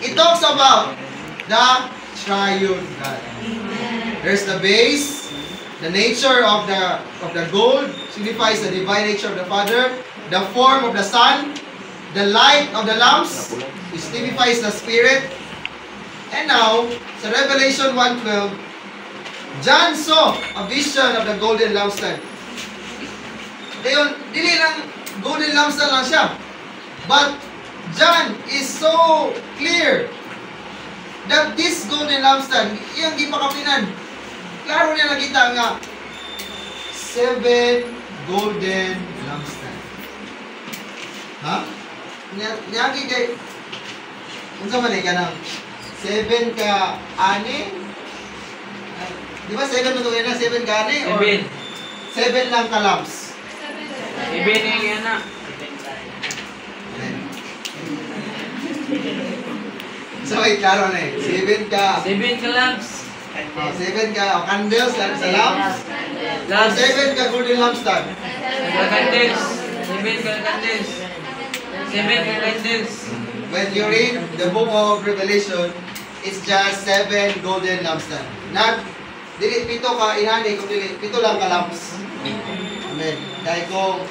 it talks about the triune God. There's the base, the nature of the gold signifies the divine nature of the Father, the form of the Son, the light of the lamps, which signifies the Spirit. And now, sa Revelation 1:12, John saw a vision of the golden lampstand. Ngayon, dili lang golden lampstand lang siya. But John is so clear that this golden lampstand, iyang gipakapinan. Klaro niya nakita nga 7 golden lampstand. Ha? Niyagi kay unsa man ka nang 7 ka ani? Di ba 7 mo na 7 ka ani? 7 lang ka lamps. 7 yan na. So, ay klaro na 7 ka. 7 ka lamps. 7 ka candles sa lamps. 7 ka golden lampstand. Candles. 7 ka candles. 7 ka candles. When you read the book of Revelation, it's just 7 golden lampstand. Not, dili, 7 ka inani, kung dili, 7 lang ka lamps. Amen. Dahil kung,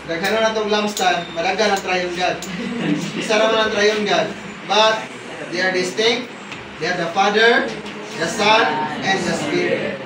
nagkano na itong lampstand, madaghan ang triune God. Isa naman ang triune God. But, they are distinct. They are the Father, the Son, and the Spirit.